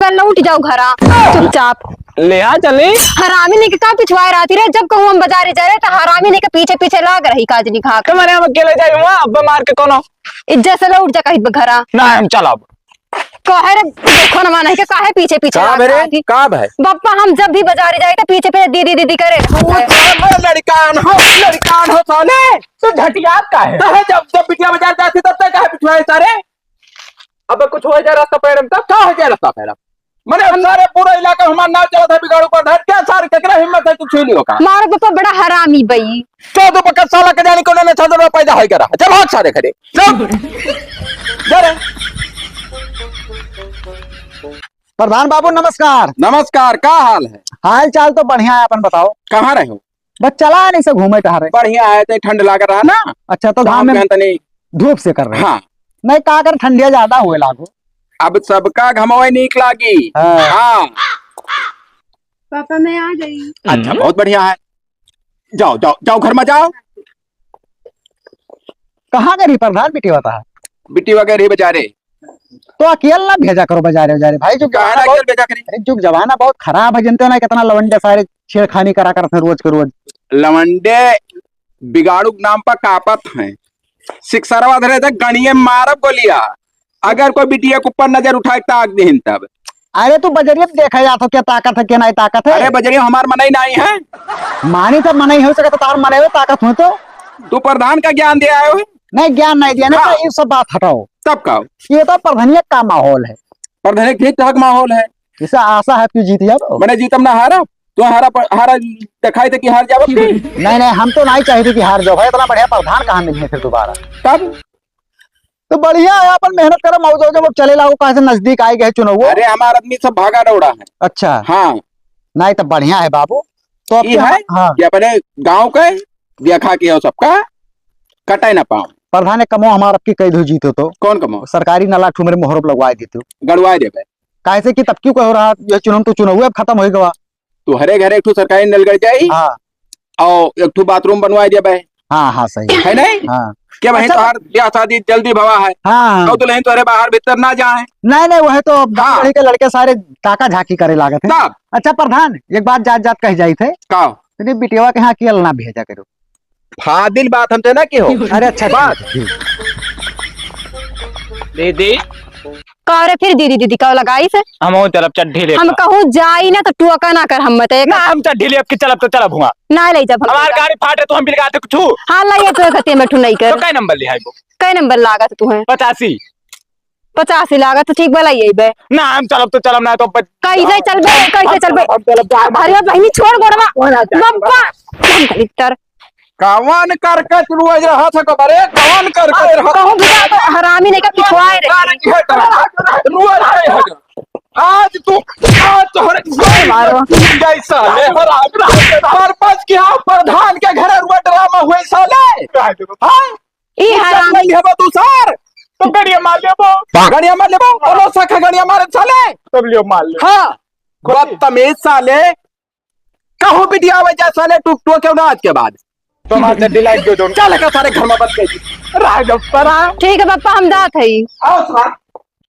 चल ना उठ जाओ घरा चुपचाप। ले आ चले। हरामी ने के का पिछवाए रहती रे, जब कहूँ हम बाजारे जा रहे तो हरामी ने के पीछे पीछे लाग रही काजनी खा के। तुम्हारे हम अकेले जाए हुआ अब मार के कोनो इज्जत से उठ जा कहीं घरा ना हम चल अब कहे रे देखो ना माना है कि काहे पीछे पीछे लाग रहा थी। का भाई बप्पा हम जब भी बाजारे जाए तो पीछे पीछे दीदी दीदी करे लड़कान हो साले तो झटिया का है जब जब बिटिया बाजार जाती तब तक काहे पिछवाए सारे। अब कुछ हो जाए रास्ता पैरम तब क्या हो जाए रास्ता पैरम मने सारे पूरा इलाका हमारा नाव चला था बिगाड़ू पर धर क्या सारे ककरा हिम्मत है तू छू लियो का मारो पप्पा बड़ा हरामी बई 14 पक्का साला के जाने को ने 6 रुपए पैदा है करा चल भाग सारे खड़े चल जरे। प्रधान बाबू नमस्कार। नमस्कार का हाल है। हाल चाल तो बढ़िया है, अपन बताओ। कहाँ रहे हो। बस चला नहीं से घूमे टहरे। बढ़िया है तो ठंड लग रहा ना। अच्छा तो धाम में नहीं धूप से कर रहे। हाँ नहीं का कर ठंडिया ज्यादा हुए लागू। अब सबका घमोए नीक लागी। हाँ पापा मैं आ गई। अच्छा बहुत बढ़िया है, जाओ जाओ जाओ घर में जाओ। कहाँ गई प्रधान बेटी बता है बिटी वगैरह बेचारे तो अकेले ना भेजा करो बाजारे भाई। जो भेजा करें जो जमाना बहुत खराब है, जानते हो ना कितना लवंडे सारे छेड़खानी करा करते रोज के रोज। लवंडे बिगाड़ू नाम पर कापत हैं शिक्षरवा धरे थे गणिये मारब गोलिया अगर कोई बिटिया के ऊपर नजर उठाए ताक देहिन तब। अरे तू बजरिया देखा जा तो क्या ताकत है क्या नहीं ताकत है। अरे बजरिया हमार मनाई नहीं है मानी तो मनाई हो सके तो तार मने हुए ताकत हो तो तू प्रधान का ज्ञान दिया है नहीं ज्ञान नहीं दिया ना। तो ये सब बात हटाओ तब का ये तो प्रधानियत का माहौल है। प्रधान ठीक ठाक माहौल है इसे आशा है कि जीत जाओ। मैंने जीतम ना हारा तो हारा दिखाई थे कि हार जाओ। नहीं हम तो नहीं चाहते कि हार जाओ भाई। इतना बढ़िया प्रधान कहाँ मिले फिर दोबारा तब तो बढ़िया है। अपन मेहनत करो मौजो जब चले लागो कहाँ से नजदीक आई गए चुनाव। अरे हमारा आदमी सब भागा दौड़ा है। अच्छा हाँ नहीं तो बढ़िया है बाबू। तो ये है हाँ ये अपने गाँव के देखा के हो सबका कटाई ना पाओ। प्रधान कमो हमारा की कई दो जीतो तो कौन कमो सरकारी नाला ठुमरे मोहर लगवाए देते गड़वाए देवे कैसे कि तब क्यों हो रहा ये चुनाव तो चुनाव अब खत्म हो गया। तू हरे घर एक सरकारी नल गड़ जाई हाँ और एक बाथरूम बनवाए देवे। हाँ सही है नहीं हाँ क्या वही अच्छा, तो ब्याह शादी जल्दी भवा है। हाँ तो नहीं तो अरे बाहर भीतर ना जाए। नहीं वह तो गाँव के लड़के सारे ताका झाकी करे लागत है। तब अच्छा प्रधान एक बात जात जात कह जाई थे का बिटिया के यहाँ अकेले ना भेजा करो। फादिल बात हमसे ना की हो। अरे अच्छा बात दीदी का रे फिर दीदी दीदी का लगाई से हम तरफ चड्ढी ले हम कहूँ जाई ना तो टुका ना कर हम मत ना हम चड्ढी ले अब की चलब तो चलब हुआ ना ले जब हमार गाड़ी फाटे तो हम बिलगाते कुछ हाँ लाइए तो खते में ठुनई तो कर कई नंबर ले है वो कई नंबर लागत तुम्हें 85 85 लागत तो ठीक भला यही बे ना हम चलब तो चलब ना तो कैसे चलबे अरे बहनी छोड़ गोड़वा बप्पा लिटर कवन करके रोज रहा था कबरे कवन करके रहा कहूँ बिना तो हरामी ने का पिछवाए रे रोज है आज तोहरे मारो जैसा ले हर पास के प्रधान के घर रुआ ड्रामा हुए साले। हां ई हरामी है तू सर तो गड़िया मार लेबो और सखा गड़िया मारे साले तब लियो मार ले। हां बदतमीज साले कहो बिटिया वजह साले टुक क्यों ना आज के बाद तो मार से डिलाइट क्यों दो चल का सारे घर में बंद कर दी राजपरा। ठीक है पापा हम दात है आओ सर